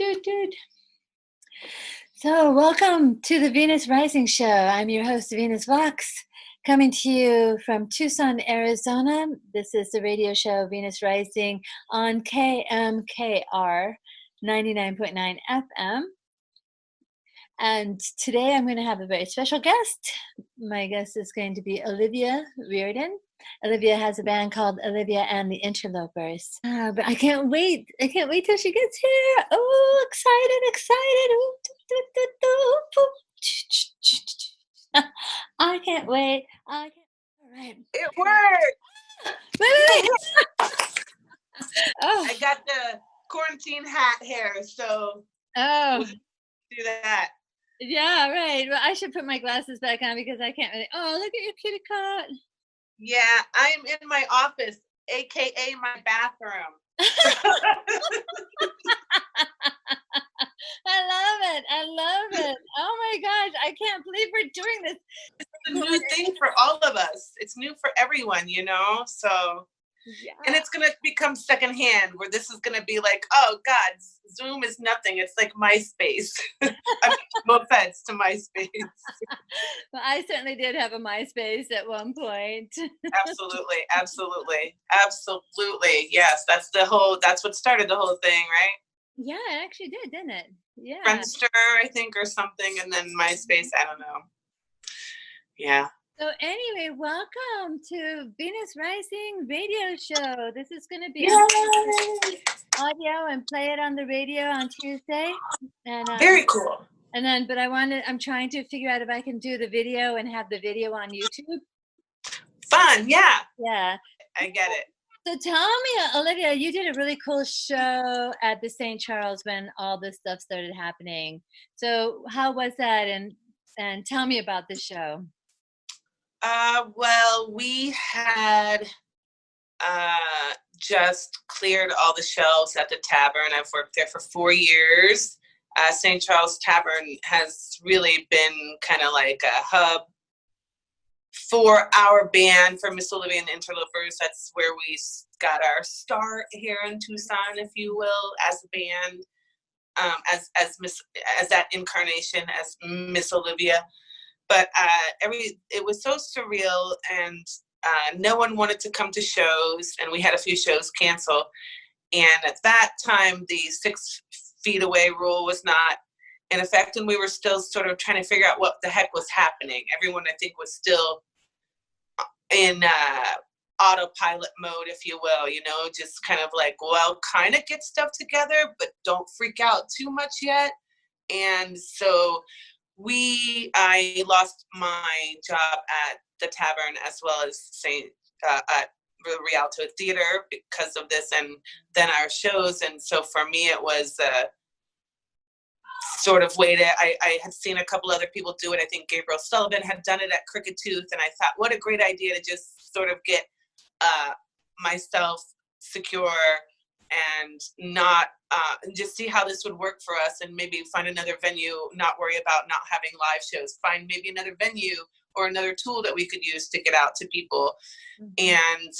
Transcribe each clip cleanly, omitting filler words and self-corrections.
Doot. So welcome to the Venus Rising Show. I'm your host, Venus Vox, coming to you from Tucson, Arizona. This is the radio show Venus Rising on KMKR 99.9 FM. And today I'm going to have a very special guest. My guest is going to be Olivia Reardon. Olivia has a band called Olivia and the Interlopers. But I can't wait. I can't wait till she gets here. Oh, excited. I can't wait. All right. It worked. Wait. Oh. I got the quarantine hat hair, so we'll do that. Yeah, right. Well, I should put my glasses back on because I can't really. Oh, look at your kitty cat. Yeah, I'm in my office, aka my bathroom. I love it. Oh my gosh, I can't believe we're doing this. It's a new thing for all of us. It's new for everyone, you know? So, yeah. And it's going to become secondhand, where this is going to be like, oh God, Zoom is nothing. It's like MySpace. I mean, no offense to MySpace. Well, I certainly did have a MySpace at one point. Absolutely. Yes, that's what started the whole thing, right? Yeah, it actually did, didn't it? Yeah. Friendster, I think, or something, and then MySpace, I don't know. Yeah. So anyway, welcome to Venus Rising Radio Show. This is going to be audio and play it on the radio on Tuesday. And very cool. And then, but I'm trying to figure out if I can do the video and have the video on YouTube. Fun, yeah. Yeah. I get it. So tell me, Olivia, you did a really cool show at the St. Charles when all this stuff started happening. So how was that? And tell me about the show. Well, we had just cleared all the shelves at the tavern. I've worked there for 4 years. St. Charles Tavern has really been kind of like a hub for our band, for Miss Olivia and the Interlopers. That's where we got our start here in Tucson, if you will, as a band, as that incarnation as Miss Olivia. But it was so surreal, and no one wanted to come to shows, and we had a few shows cancel. And at that time, the 6 feet away rule was not in effect, and we were still sort of trying to figure out what the heck was happening. Everyone, I think, was still in autopilot mode, if you will, you know, just kind of like, well, kind of get stuff together, but don't freak out too much yet. And so I lost my job at the tavern as well as at the Rialto Theater because of this, and then our shows. And so for me, it was sort of waited. I had seen a couple other people do it. I think Gabriel Sullivan had done it at Crooked Tooth, and I thought, what a great idea to just sort of get myself secure and not just see how this would work for us, and maybe find another venue, not worry about not having live shows, find maybe another venue or another tool that we could use to get out to people, and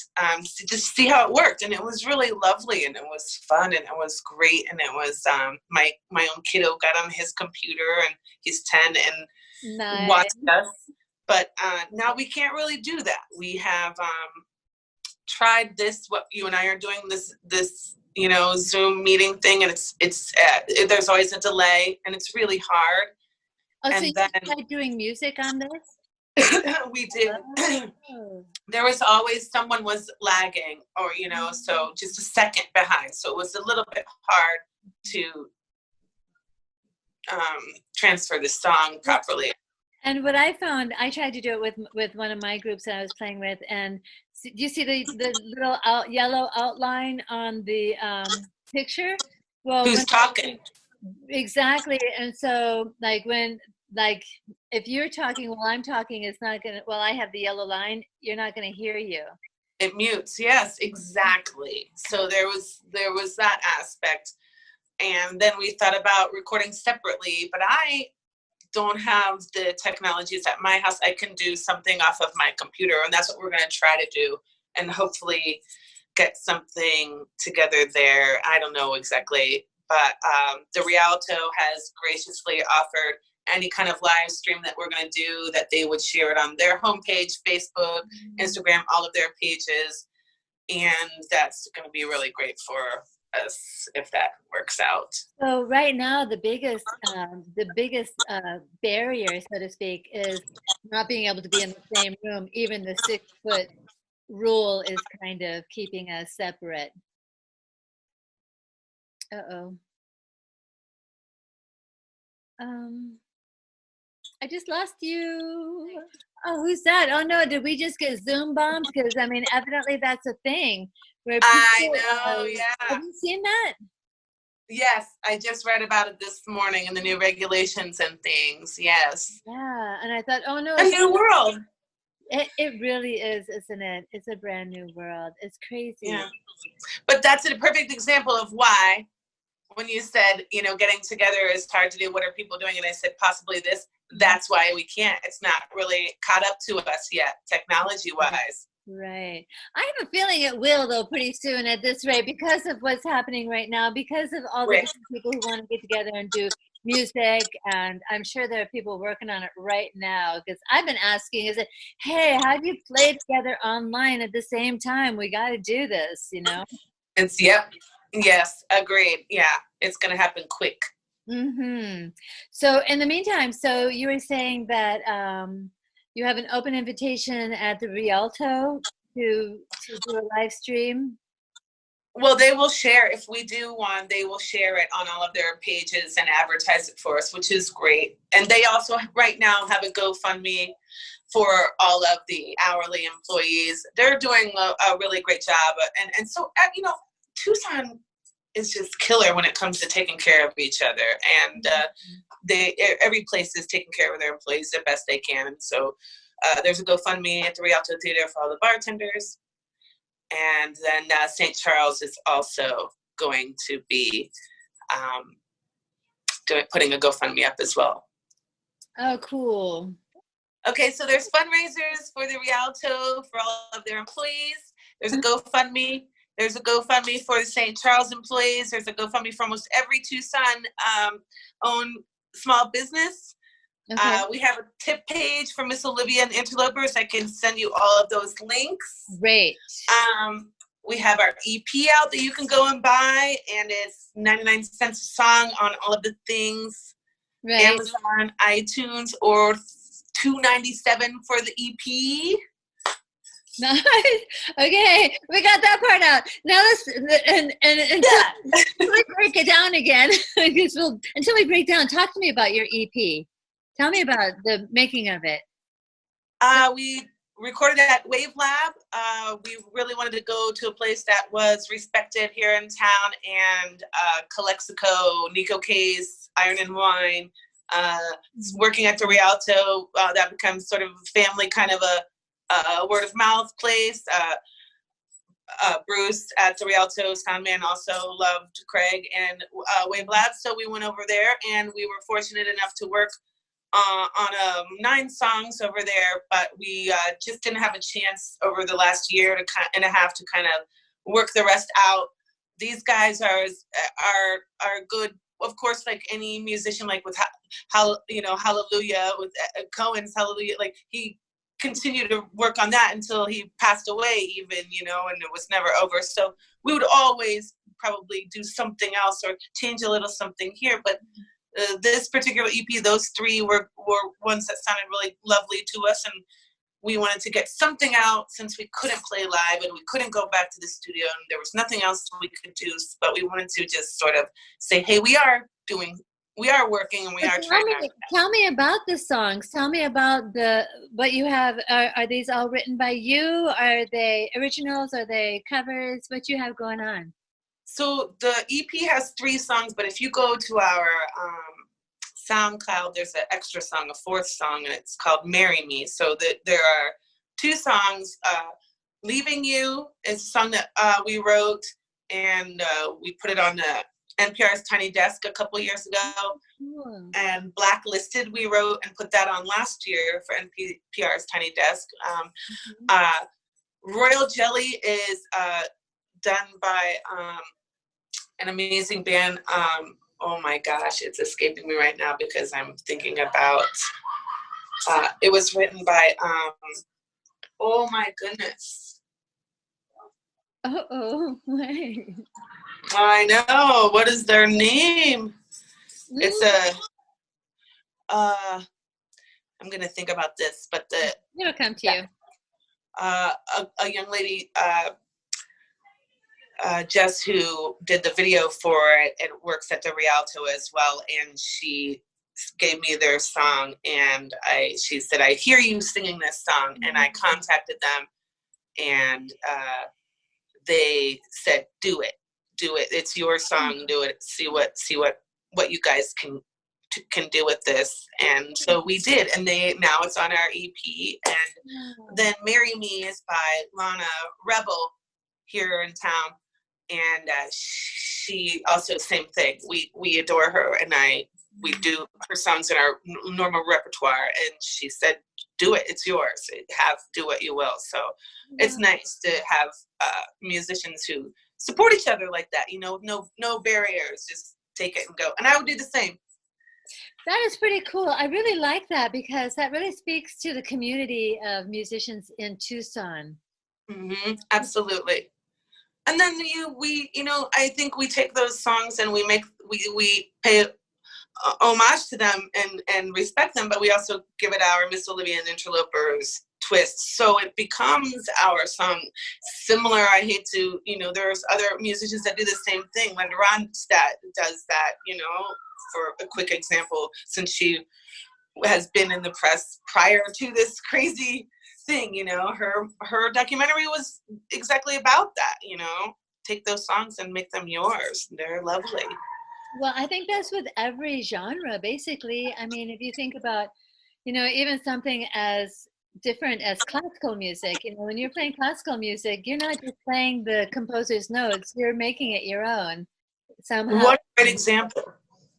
just see how it worked. And it was really lovely, and it was fun, and it was great. And it was my own kiddo got on his computer, and he's 10 and watched us. But now we can't really do that. We have tried this, what you and I are doing, this you know, Zoom meeting thing, and it's there's always a delay, and it's really hard. Oh, and so you tried doing music on this? We did. Oh. There was always someone was lagging, or you know, so just a second behind. So it was a little bit hard to transfer the song properly. And what I found, I tried to do it with one of my groups that I was playing with, and do you see the little yellow outline on the picture? Well, who's talking? Exactly. And so if you're talking while I'm talking, it's not gonna. Well, I have the yellow line. You're not gonna hear you. It mutes. Yes, exactly. So there was that aspect, and then we thought about recording separately. But I don't have the technologies at my house. I can do something off of my computer, and that's what we're going to try to do, and hopefully get something together there. I don't know exactly, but the Rialto has graciously offered any kind of live stream that we're going to do, that they would share it on their homepage, Facebook, Instagram, all of their pages. And that's going to be really great for us if that works out. So right now, the biggest barrier, so to speak, is not being able to be in the same room. Even the 6-foot rule is kind of keeping us separate. Uh-oh. I just lost you. Oh, who's that? Oh no, did we just get Zoom bombed? Because I mean, evidently that's a thing. Where people, I know, yeah. Have you seen that? Yes, I just read about it this morning in the new regulations and things. Yes. Yeah, and I thought, oh no, a new world. It really is, isn't it? It's a brand new world. It's crazy. Yeah. But that's a perfect example of why, when you said, you know, getting together is hard to do, what are people doing? And I said, possibly this. That's why we can't. It's not really caught up to us yet, technology-wise. Right. I have a feeling it will, though, pretty soon at this rate, because of what's happening right now, because of all the different people who want to get together and do music. And I'm sure there are people working on it right now, because I've been asking, is it, hey, how do you play together online at the same time? We got to do this, you know? It's, yep. Yes, agreed. Yeah, it's going to happen quick. Mm-hmm. So in the meantime, so you were saying that you have an open invitation at the Rialto to do a live stream? Well, they will share, if we do one, they will share it on all of their pages and advertise it for us, which is great. And they also right now have a GoFundMe for all of the hourly employees. They're doing a really great job. And so, you know, Tucson is just killer when it comes to taking care of each other. And every place is taking care of their employees the best they can. And so there's a GoFundMe at the Rialto Theater for all the bartenders. And then St. Charles is also going to be putting a GoFundMe up as well. Oh, cool. Okay, so there's fundraisers for the Rialto for all of their employees. There's a GoFundMe. There's a GoFundMe for the St. Charles employees. There's a GoFundMe for almost every Tucson owned small business. Okay. We have a tip page for Miss Olivia Interlopers. I can send you all of those links. Great. We have our EP out that you can go and buy, and it's 99 cents a song on all of the things. Right. Amazon, iTunes, or $2.97 for the EP. Nice. Okay, we got that part out. Now let's until we break it down again. Until we break down, talk to me about your EP. Tell me about the making of it. We recorded at Wave Lab. We really wanted to go to a place that was respected here in town, and Calexico, Nico K's, Iron and Wine. Working at the Rialto, that becomes sort of family, kind of a word of mouth place. Bruce at the Rialto soundman also loved Craig and Wave Lab, so we went over there, and we were fortunate enough to work on 9 songs over there, but we just didn't have a chance over the last year and a half to kind of work the rest out. These guys are good, of course, like any musician, like with Hallelujah, with Cohen's Hallelujah, like he continued to work on that until he passed away, even, and it was never over. So we would always probably do something else or change a little something here, but this particular EP, those 3 were ones that sounded really lovely to us, and we wanted to get something out since we couldn't play live and we couldn't go back to the studio and there was nothing else we could do, but we wanted to just sort of say, hey, we are working and we are trying. Tell me about the songs. Tell me about what you have. Are these all written by you? Are they originals? Are they covers? What you have going on? So the EP has 3 songs, but if you go to our SoundCloud, there's an extra song, a 4th song, and it's called Marry Me. So there are 2 songs. Leaving You is a song that we wrote, and we put it on the NPR's Tiny Desk a couple years ago. Cool. And Blacklisted we wrote and put that on last year for NPR's Tiny Desk. Royal Jelly is done by an amazing band. Oh my gosh, it's escaping me right now because I'm thinking about, it was written by, oh my goodness. Wait. I know, what is their name? It's I'm gonna think about this, but it'll come to you. A young lady, Jess, who did the video for it and works at the Rialto as well, and she gave me their song, and she said, I hear you singing this song, and I contacted them, and they said, do it, it's your song, do it, see what you guys can do with this. And so we did, and now it's on our EP. And then Marry Me is by Lana Rebel here in town, and she also, same thing, we adore her, and we do her songs in our normal repertoire, and she said, do it, it's yours, do what you will. So it's nice to have musicians who support each other like that, no barriers, just take it and go. And I would do the same. That is pretty cool. I really like that because that really speaks to the community of musicians in Tucson. Mm-hmm, absolutely. And then I think we take those songs and we pay homage to them and respect them, but we also give it our Miss Olivia Interlopers twist, so it becomes our song. Similar, I hate to, there's other musicians that do the same thing. When Ronstadt does that, for a quick example, since she has been in the press prior to this crazy thing, her documentary was exactly about that, take those songs and make them yours. They're lovely. Well, I think that's with every genre, basically. I mean, if you think about, even something as different as classical music, when you're playing classical music, you're not just playing the composer's notes, you're making it your own somehow. What a great example.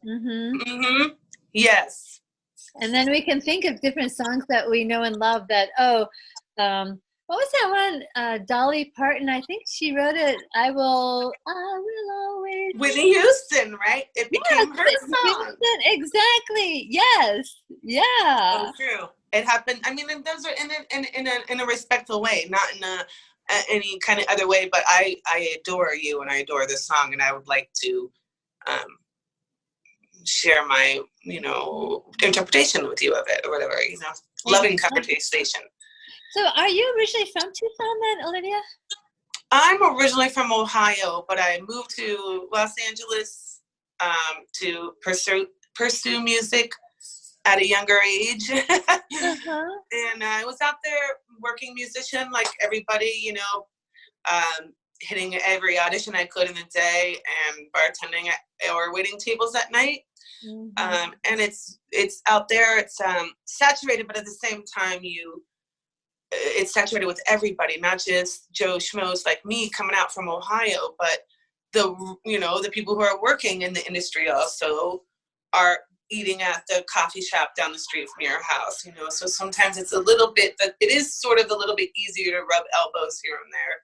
Mm-hmm. Mm-hmm. Yes. And then we can think of different songs that we know and love that, what was that one? Dolly Parton, I think she wrote it, I will always. Whitney Houston, right? It became her song. Exactly. Yes. Yeah. So true. It happened. I mean, those are in a respectful way, not in any kind of other way. But I adore you, and I adore this song, and I would like to share my interpretation with you of it, or whatever. Loving conversation. So, are you originally from Tucson, then, Olivia? I'm originally from Ohio, but I moved to Los Angeles to pursue music at a younger age. And I was out there working musician like everybody, hitting every audition I could in the day and bartending or waiting tables at night. Mm-hmm. And it's out there, it's saturated, but at the same time it's saturated with everybody, not just Joe Schmoes like me coming out from Ohio, but the people who are working in the industry also are eating at the coffee shop down the street from your house, so sometimes it's a little bit, but it is sort of a little bit easier to rub elbows here and there.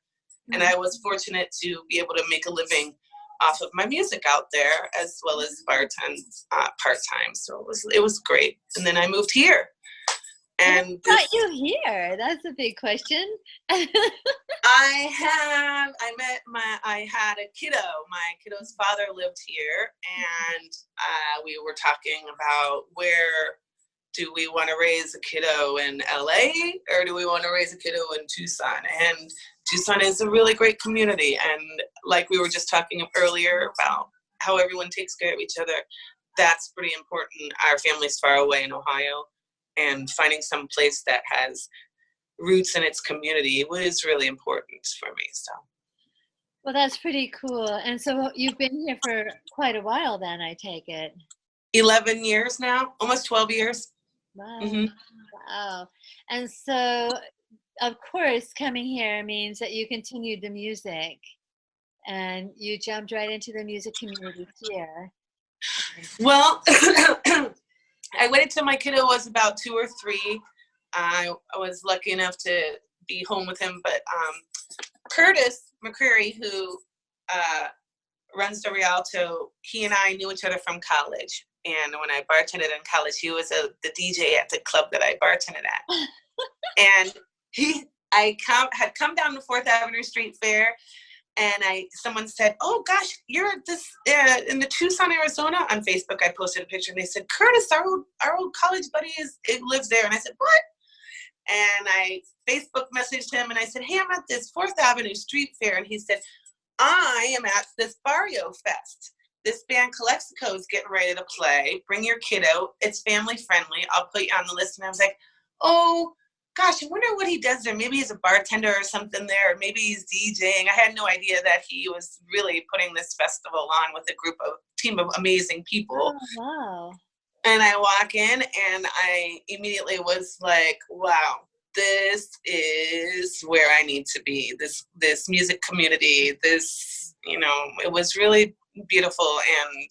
Mm-hmm. And I was fortunate to be able to make a living off of my music out there, as well as bartend part-time. So it was great. And then I moved here. And what brought you here? That's a big question. I had a kiddo. My kiddo's father lived here, and we were talking about where do we want to raise a kiddo in LA or do we want to raise a kiddo in Tucson? And Tucson is a really great community. And like we were just talking earlier about how everyone takes care of each other, that's pretty important. Our family's far away in Ohio, and finding some place that has roots in its community was really important for me. So. Well, that's pretty cool. And so you've been here for quite a while then, I take it. 11 years now, almost 12 years. Wow. Mm-hmm. Wow. And so, of course, coming here means that you continued the music and you jumped right into the music community here. Well, I waited till my kiddo was about 2 or 3. I was lucky enough to be home with him, but Curtis McCreary, who runs the Rialto. He and I knew each other from college. And when I bartended in college, he was the DJ at the club that I bartended at. And I had come down to 4th Avenue Street Fair, and someone said, "Oh gosh, you're at this in the Tucson, Arizona." On Facebook, I posted a picture, and they said, "Curtis, our old college buddy lives there." And I said, "What?" And I Facebook messaged him, and I said, "Hey, I'm at this 4th Avenue Street Fair," and he said, "I am at this Barrio Fest. This band Calexico is getting ready to play. Bring your kid out. It's family friendly. I'll put you on the list." And I was like, "Oh gosh, I wonder what he does there. Maybe he's a bartender or something there. Or maybe he's DJing." I had no idea that he was really putting this festival on with a team of amazing people. Oh, wow. And I walk in, and I immediately was like, wow, this is where I need to be. This music community, it was really beautiful. And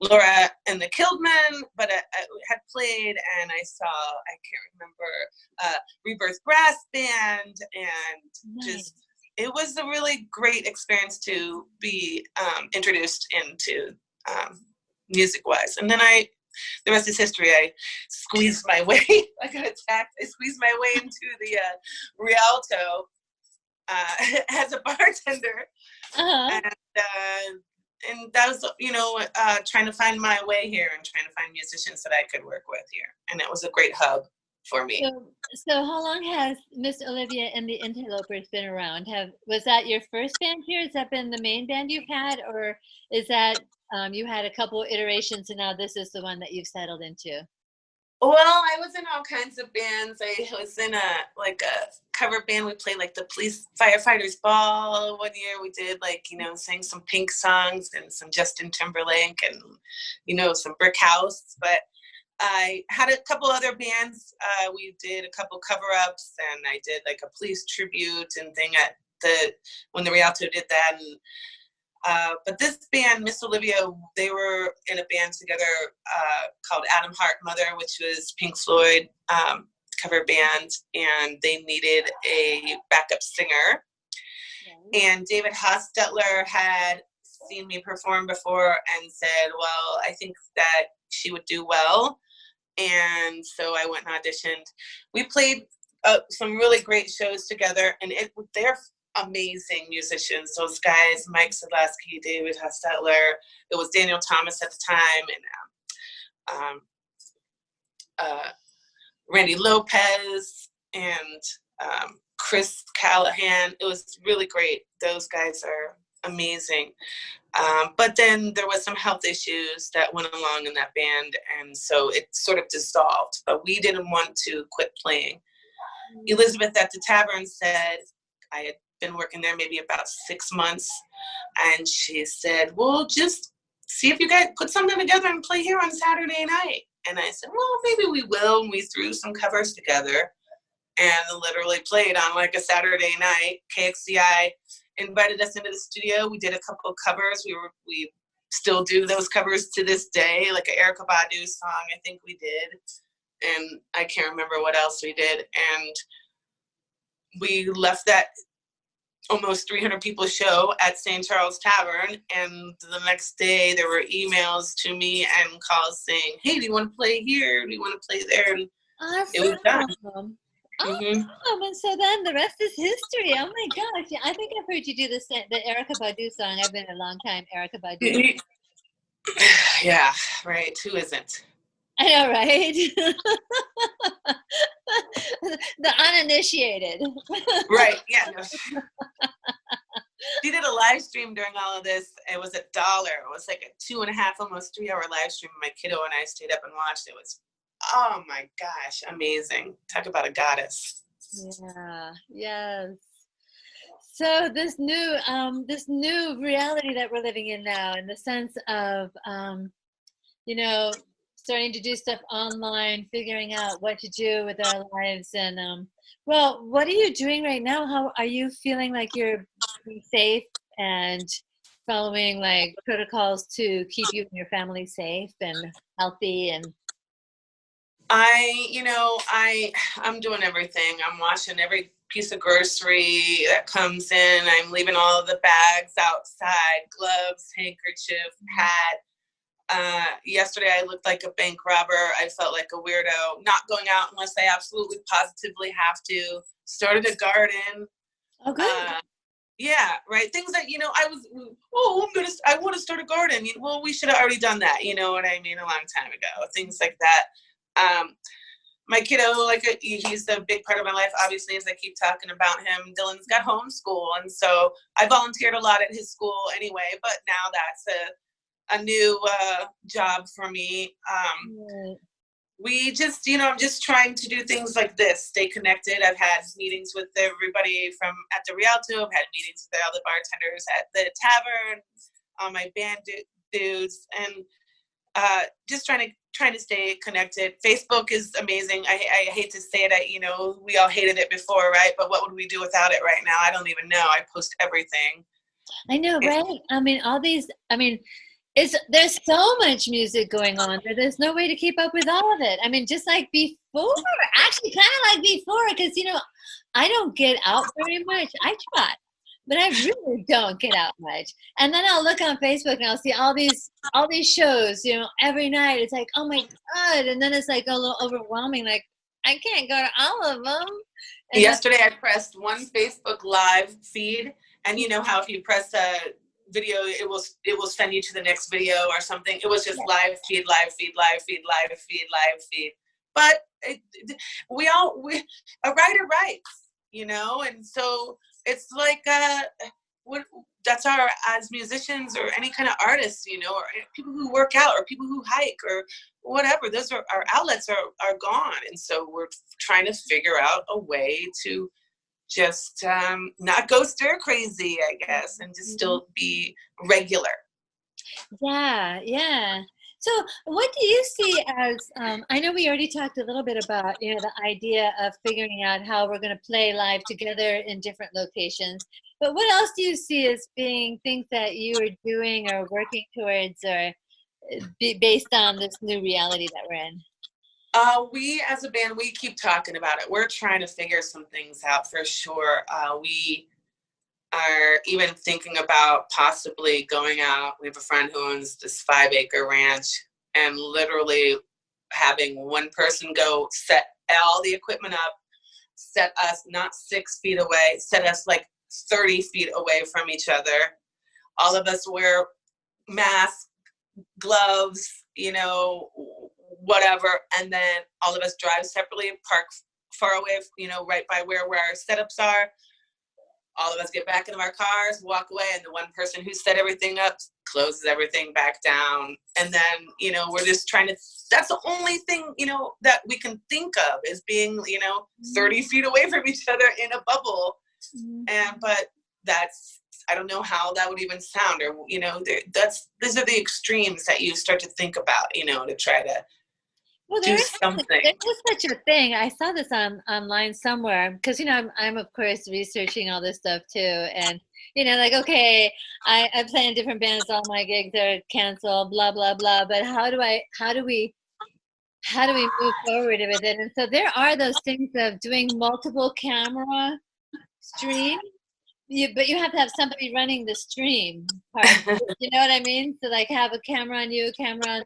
Laura and the Killedmen, but I had played, and I saw, I can't remember, Rebirth Brass Band, and Nice. it was a really great experience to be introduced into music-wise. And then the rest is history. I squeezed my way, I got attacked, I squeezed my way into the Rialto as a bartender. Uh-huh. And that was, trying to find my way here and trying to find musicians that I could work with here. And it was a great hub for me. So how long has Miss Olivia and the Interlopers been around? Was that your first band here? Has that been the main band you've had? Or is that you had a couple iterations and now this is the one that you've settled into? Well, I was in all kinds of bands. I was in a cover band. We played like the Police Firefighters Ball one year. We did sang some Pink songs and some Justin Timberlake and, some Brick House. But I had a couple other bands. We did a couple cover-ups, and I did like a police tribute and thing when the Rialto did that. And but this band, Miss Olivia, they were in a band together called Adam Hart Mother, which was Pink Floyd cover band, and they needed a backup singer. Okay. And David Hostetler had seen me perform before and said, well, I think that she would do well. And so I went and auditioned. We played some really great shows together, and they're amazing musicians. Those guys, Mike Sydloski, David Hostetler. It was Daniel Thomas at the time, and Randy Lopez, and Chris Callahan. It was really great. Those guys are amazing. But then there was some health issues that went along in that band, and so it sort of dissolved. But we didn't want to quit playing. Elizabeth at the Tavern said, I had been working there maybe about 6 months, and she said, well, just see if you guys put something together and play here on Saturday night. And I said, well, maybe we will. And we threw some covers together and literally played on like a Saturday night. KXCI invited us into the studio. We did a couple of covers. We still do those covers to this day, like an Erika Badu song, I think we did. And I can't remember what else we did. And we left that almost 300 people show at St. Charles Tavern, and the next day there were emails to me and calls saying, hey, do you want to play here? Do you want to play there? And awesome. It was done. Awesome. And so then the rest is history. Oh my gosh. Yeah, I think I've heard you do the Erika Badu song. I've been a long time Erika Badu. Yeah, right. Who isn't? I know, right? The uninitiated. Right, yeah. No. She did a live stream during all of this. It was $1. It was like a 2.5, almost 3 hour live stream. My kiddo and I stayed up and watched. It was, oh my gosh, amazing. Talk about a goddess. Yeah, yes. So this new reality that we're living in now, in the sense of, starting to do stuff online, figuring out what to do with our lives. And, well, what are you doing right now? How are you feeling like you're being safe and following like protocols to keep you and your family safe and healthy? And I'm doing everything. I'm washing every piece of grocery that comes in. I'm leaving all of the bags outside, gloves, handkerchief, hat. Yesterday I looked like a bank robber. I felt like a weirdo, not going out unless I absolutely positively have to. Started a garden. Oh, good. Yeah, right. Things that, I want to start a garden. Well, we should have already done that. You know what I mean? A long time ago. Things like that. My kiddo, he's a big part of my life, obviously, as I keep talking about him. Dylan's got homeschool, and so I volunteered a lot at his school anyway, but now that's a new job for me. We just, I'm just trying to do things like this, stay connected. I've had meetings with everybody at the Rialto. I've had meetings with all the bartenders at the tavern, all my band dudes, and just trying to stay connected. Facebook is amazing. I hate to say it, we all hated it before, right? But what would we do without it right now? I don't even know. I post everything. I know, right? There's so much music going on that there's no way to keep up with all of it. Just like before, actually kind of like before, because, I don't get out very much. I try, but I really don't get out much. And then I'll look on Facebook and I'll see all these shows, every night. It's like, oh my God. And then it's like a little overwhelming. Like, I can't go to all of them. And yesterday I pressed one Facebook Live feed, and you know how if you press a video, it will send you to the next video or something. It was just live feed. But a writer writes, and so it's like that's as musicians or any kind of artists, or people who work out or people who hike or whatever. Those are our outlets are gone, and so we're trying to figure out a way to just not go stir crazy, I guess, and just still be regular. Yeah. So what do you see as, I know we already talked a little bit about, the idea of figuring out how we're going to play live together in different locations, but what else do you see as being things that you are doing or working towards or based on this new reality that we're in? We as a band, we keep talking about it. We're trying to figure some things out for sure. We are even thinking about possibly going out. We have a friend who owns this 5-acre ranch, and literally having one person go set all the equipment up, set us not 6 feet away, set us like 30 feet away from each other. All of us wear masks, gloves, whatever, and then all of us drive separately, park far away, right by where our setups are. All of us get back into our cars, walk away, and the one person who set everything up closes everything back down. And then, we're just trying to, that's the only thing, that we can think of is being, 30 feet away from each other in a bubble. But that's, I don't know how that would even sound, or, these are the extremes that you start to think about, to try to do something. There is such a thing. I saw this online somewhere because I'm of course researching all this stuff too, and okay, I play in different bands. All my gigs are canceled. Blah blah blah. But how do we move forward with it? And so there are those things of doing multiple camera streams. But you have to have somebody running the stream part. You know what I mean? So have a camera on you, camera on.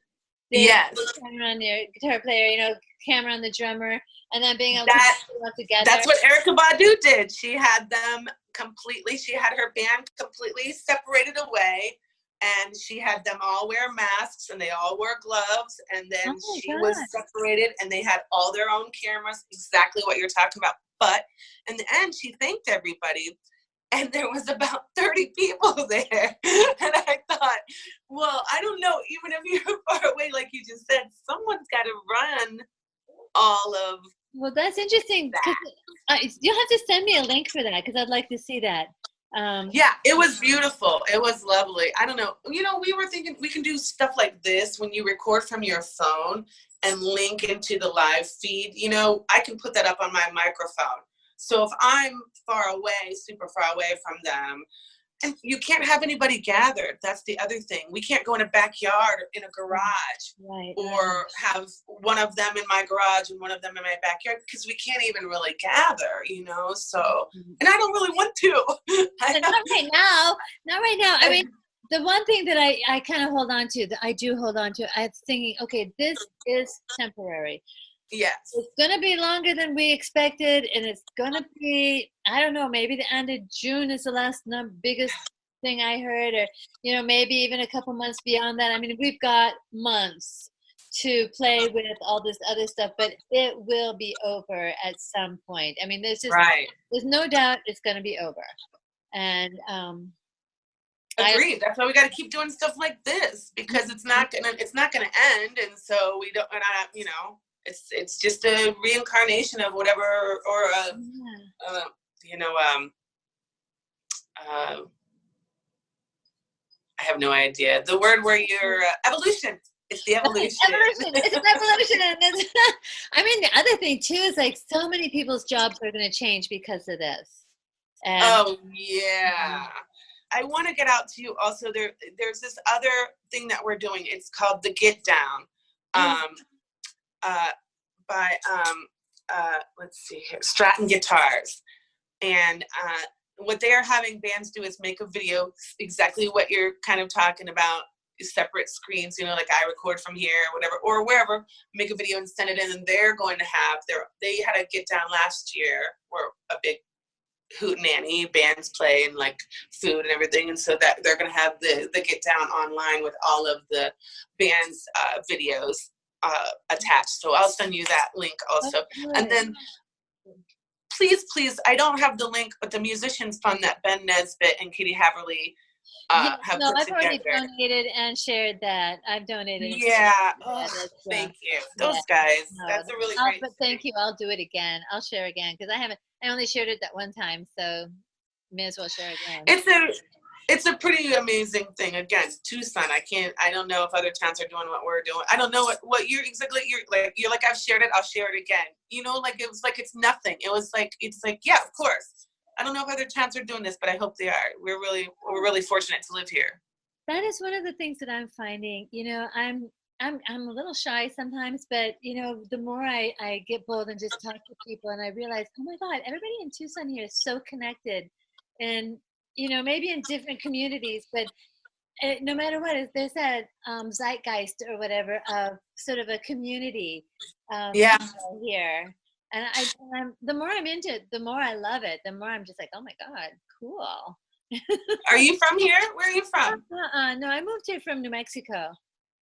Yes. Camera on your guitar player, camera on the drummer, and then being able to put it all together. That's what Erika Badu did. She had them completely, she had her band completely separated away, and she had them all wear masks, and they all wore gloves, and then she was separated, and they had all their own cameras, exactly what you're talking about. But in the end, she thanked everybody. And there was about 30 people there. And I thought, well, I don't know, even if you're far away, like you just said, someone's got to run all of. Well, that's interesting. You'll have to send me a link for that because I'd like to see that. Yeah, it was beautiful. It was lovely. I don't know. We were thinking we can do stuff like this when you record from your phone and link into the live feed. I can put that up on my microphone. So if I'm far away, super far away from them, And you can't have anybody gathered. That's the other thing. We can't go in a backyard or in a garage, right, or have one of them in my garage and one of them in my backyard, because we can't even really gather, you know? So, and I don't really want to. Not right now. Not right now. I mean, the one thing that I kind of hold on to, that I do hold on to, I'm thinking, okay, this is temporary. Yes. It's going to be longer than we expected, and it's going to be, I don't know, maybe the end of June is the last biggest thing I heard, or, you know, maybe even a couple months beyond that. I mean, we've got months to play with all this other stuff, but it will be over at some point. I mean, there's no doubt it's going to be over. And agreed. That's why we got to keep doing stuff like this, because it's not gonna end, and so we don't. And you know, it's just a reincarnation of whatever, or you know, I have no idea the word where you're evolution. It's the evolution. Evolution. It's an evolution. And I mean, the other thing too is like so many people's jobs are going to change because of this. And, oh yeah. I want to get out to you also. There's this other thing that we're doing. It's called the Get Down, by let's see here, Stratton Guitars, and what they are having bands do is make a video, exactly what you're kind of talking about, separate screens. You know, like I record from here, whatever, or wherever. Make a video and send it in, and they're going to have they had a Get Down last year, or a big hootenanny, bands play and like food and everything, and so that they're going to have the Get Down online with all of the band's videos attached. So I'll send you that link also. And then please, I don't have the link, but the Musicians Fund that Ben Nesbitt and Katie Haverly have put I've together. already donated and shared that. I've donated. Yeah. Thank you. Those guys. That's a really great. But thank you. I'll do it again. I'll share again, because I only shared it that one time, so may as well share again. It's a pretty amazing thing. Again, Tucson. I don't know if other towns are doing what we're doing. I don't know what you're exactly. You're like, I've shared it. I'll share it again. You know, like it was like it's nothing. It's like yeah, of course. I don't know if other towns are doing this, but I hope they are. We're really fortunate to live here. That is one of the things that I'm finding. You know, I'm a little shy sometimes, but you know, the more I get bold and just talk to people, and I realize, oh my God, everybody in Tucson here is so connected, and you know, maybe in different communities, but no matter what, there's that zeitgeist or whatever of sort of a community here. And the more I'm into it, the more I love it. The more I'm just like, oh my God, cool. Are you from here? Where are you from? No, I moved here from New Mexico.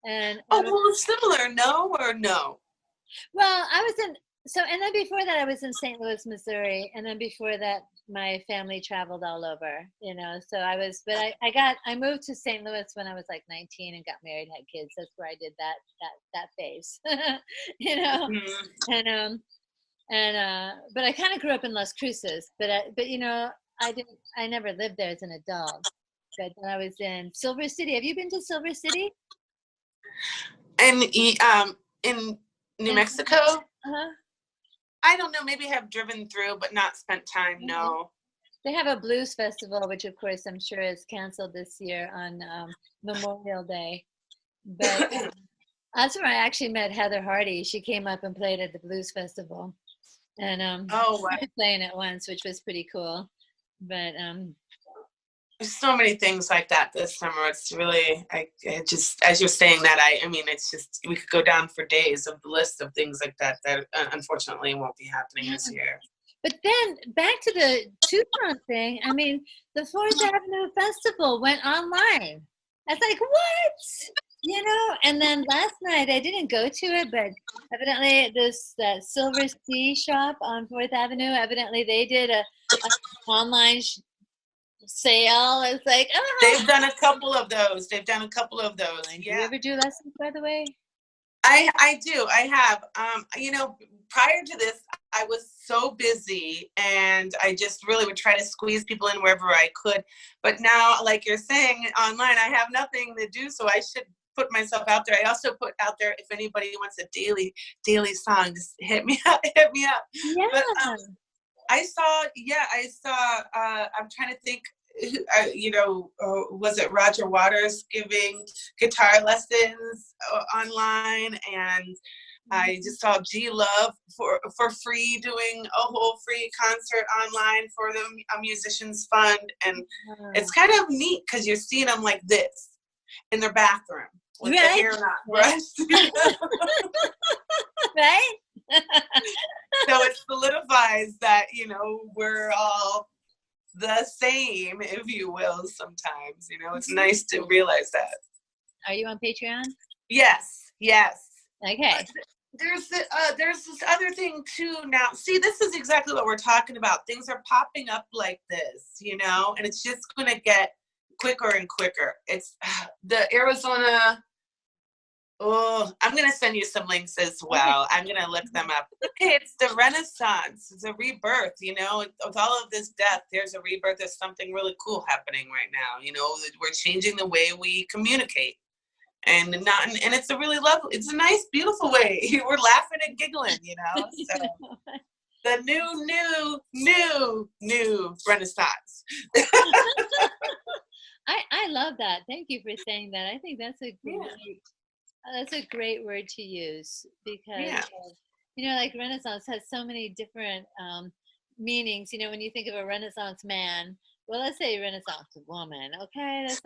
And similar. No or no? Well, and then before that I was in St. Louis, Missouri, and then before that my family traveled all over, you know. So I moved to St. Louis when I was like 19 and got married, had kids. That's where I did that phase. You know. Mm-hmm. But I kind of grew up in Las Cruces, but you know, I never lived there as an adult. But when I was in Silver City, have you been to Silver City? And in New Mexico? Uh-huh. I don't know, maybe have driven through, but not spent time, no. They have a blues festival, which of course I'm sure is canceled this year on Memorial Day. But that's where I actually met Heather Hardy. She came up and played at the blues festival. And wow. playing it once, which was pretty cool. But there's so many things like that this summer. It's really, I just, as you're saying that, I mean, it's just, we could go down for days of the list of things like that unfortunately won't be happening this year. But then back to the Tucson thing. I mean, the 4th Avenue Festival went online. I was like, what? You know, and then last night I didn't go to it, but evidently that Silver Sea shop on 4th Avenue, evidently they did a online sale. It's like, oh. They've done a couple of those. Yeah. Do you ever do lessons, by the way? I do. I have. You know, prior to this, I was so busy, and I just really would try to squeeze people in wherever I could. But now, like you're saying, online, I have nothing to do, so I should put myself out there. I also put out there, if anybody wants a daily song, just hit me up. Yeah. But I saw. I'm trying to think. was it Roger Waters giving guitar lessons online, and I just saw G Love for free doing a whole free concert online for the musicians fund, and it's kind of neat because you're seeing them like this in their bathroom with their hair not brushed. Right? So it solidifies that, we're all the same, if you will, sometimes. It's nice to realize that. Are you on Patreon? Yes. Okay. There's this other thing too now. See, this is exactly what we're talking about. Things are popping up like this, and it's just going to get quicker and quicker. It's the Arizona. Oh, I'm going to send you some links as well. I'm going to look them up. Okay, it's the Renaissance. It's a rebirth, with all of this death, there's a rebirth. There's something really cool happening right now. We're changing the way we communicate. And it's a really lovely, it's a nice, beautiful way. We're laughing and giggling, So the new Renaissance. I love that. Thank you for saying that. I think that's a great word to use because like Renaissance has so many different meanings. When you think of a Renaissance man, well, let's say Renaissance woman. Okay, let's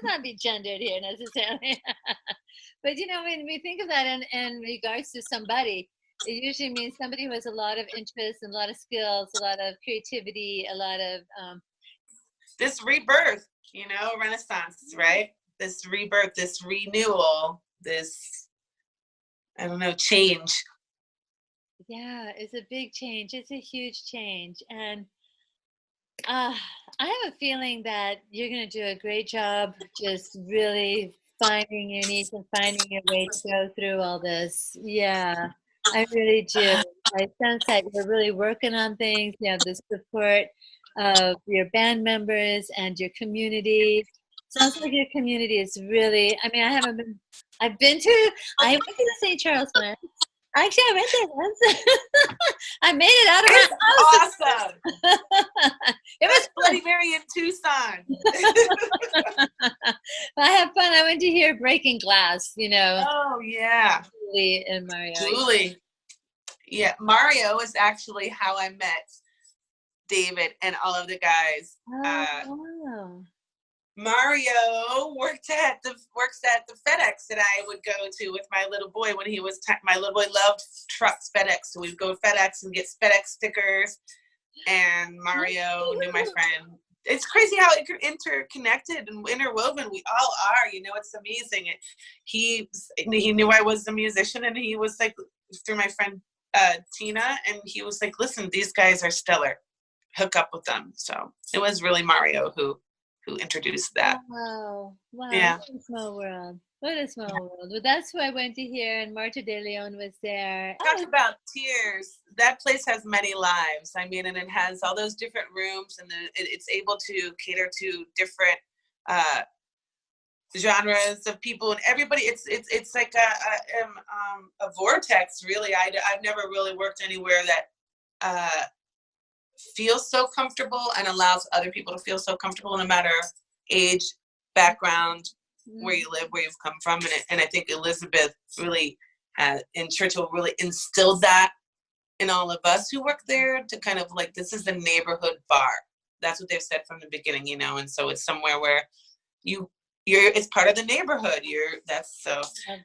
not be gendered here necessarily. But when we think of that in regards to somebody, it usually means somebody who has a lot of interest and a lot of skills, a lot of creativity, a lot of this rebirth, Renaissance, right? This rebirth, this renewal, this, I don't know, change. Yeah, it's a big change. It's a huge change. And I have a feeling that you're going to do a great job just really finding your niche and finding your way to go through all this. Yeah, I really do. I sense that you're really working on things. You have the support of your band members and your community. Sounds like your community is really, I went to the St. Charles one. Actually, I went there once. I made it out of my house. Awesome. It was Bloody Mary in Tucson. I had fun. I went to hear Breaking Glass, Oh, yeah. Julie and Mario. Julie. Yeah, Mario is actually how I met David and all of the guys. Wow. Mario works at the FedEx that I would go to with my little boy when he was my little boy loved trucks, FedEx, so we'd go to FedEx and get FedEx stickers. And Mario knew my friend. It's crazy how interconnected and interwoven we all are. It's amazing. He knew I was a musician, and he was like, through my friend Tina, and he was like, "Listen, these guys are stellar. Hook up with them." So it was really Mario who introduced that. Wow. Yeah. What a small world. Well, that's who I went to hear, and Marta De Leon was there. Talk about tears. That place has many lives. And it has all those different rooms, and it's able to cater to different genres of people and everybody. It's like a vortex, really. I've never really worked anywhere that feels so comfortable and allows other people to feel so comfortable, no matter age, background, where you live, where you've come from. And I think Elizabeth really in Churchill really instilled that in all of us who work there, to kind of like, this is the neighborhood bar. That's what they've said from the beginning, and so it's somewhere where it's part of the neighborhood. That's so. I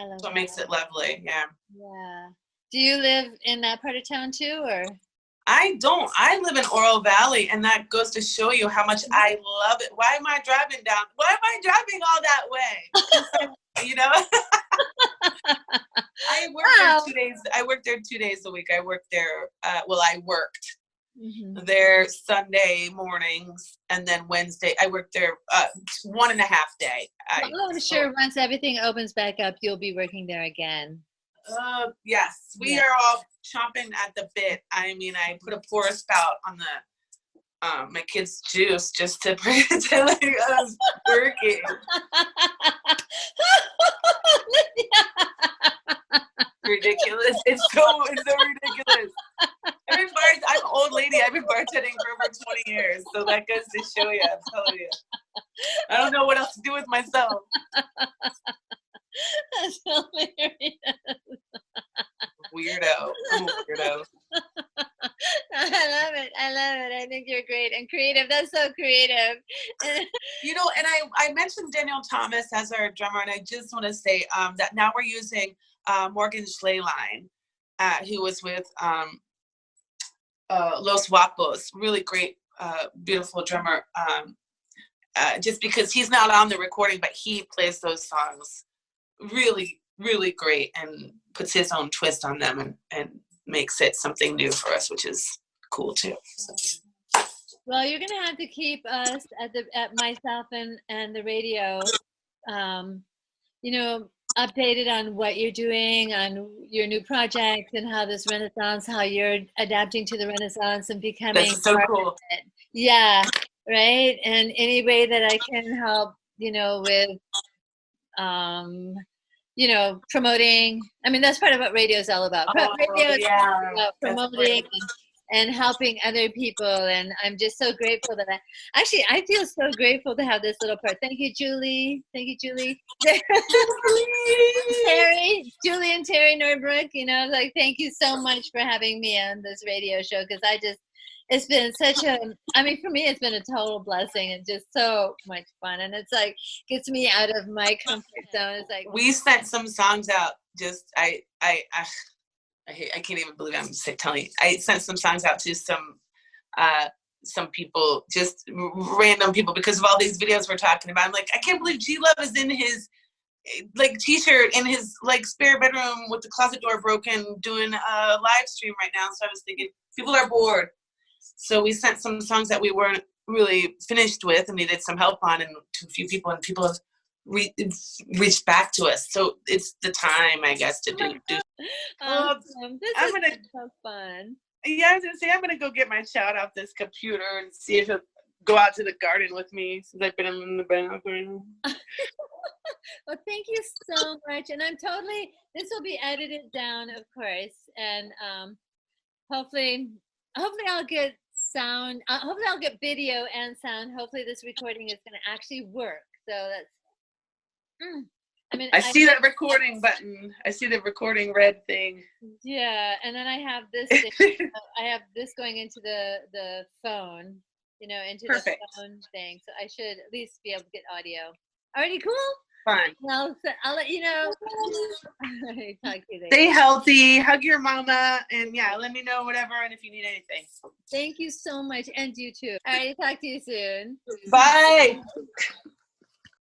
love what makes it lovely. Yeah. Yeah. Do you live in that part of town too, or? I don't. I live in Oro Valley, and that goes to show you how much I love it. Why am I driving all that way? I work there 2 days. I work there 2 days a week. I work there. I worked there Sunday mornings, and then Wednesday I worked there 1.5 days. I'm sure once everything opens back up, you'll be working there again. Yes, we are all chomping at the bit. I put a pour spout on the my kids' juice just to pretend like I was working. Ridiculous. It's so ridiculous. I'm an old lady. I've been bartending for over 20 years. guys. So that goes to show you. I'm telling you. I don't know what else to do with myself. That's hilarious. Weirdo. I'm a weirdo. I love it. I love it. I think you're great and creative. That's so creative. You know, and I mentioned Daniel Thomas as our drummer, and I just want to say that now we're using Morgan Schlaline, who was with Los Guapos, really great, beautiful drummer. Just because he's not on the recording, but he plays those songs really, really great and puts his own twist on them and makes it something new for us, which is cool too. So. Well, you're gonna have to keep us at myself and the radio, you know, updated on what you're doing, on your new project, and how this Renaissance, how you're adapting to the Renaissance and becoming That's so cool. Yeah, right. And any way that I can help, you know, with you know, promoting. I mean, that's part of what radio is all about. Radio is about promoting and helping other people. And I'm just so grateful that I feel so grateful to have this little part. Thank you, Julie. Thank you, Julie. Julie and Terry Norbrook, you know, like, thank you so much for having me on this radio show. Cause it's been such I mean, for me, it's been a total blessing and just so much fun. And it's like, gets me out of my comfort zone. It's like, we sent some songs out. Just, I can't even believe I'm telling you. I sent some songs out to some people, just random people, because of all these videos we're talking about. I'm like, I can't believe G Love is in his like t-shirt in his like spare bedroom with the closet door broken doing a live stream right now. So I was thinking, people are bored. So we sent some songs that we weren't really finished with and needed some help on, and to a few people, and people have reached back to us. So it's the time, I guess, to do. Awesome. This is so fun. Yeah, I was gonna say, I'm gonna go get my shout off this computer and see if he'll go out to the garden with me since I've been in the bathroom. Well, thank you so much. And this will be edited down, of course. And hopefully I'll get sound. Hopefully I'll get video and sound. Hopefully this recording is going to actually work. So that's, I mean, I see that recording button. I see the recording red thing. Yeah. And then I have this thing. I have this going into the phone, you know, into the phone thing. So I should at least be able to get audio. Alrighty, cool? Fine. Well, so I'll let you know. Talk to you later. Stay healthy. Hug your mama. And yeah, let me know whatever and if you need anything. Thank you so much. And you too. All right, talk to you soon. Bye.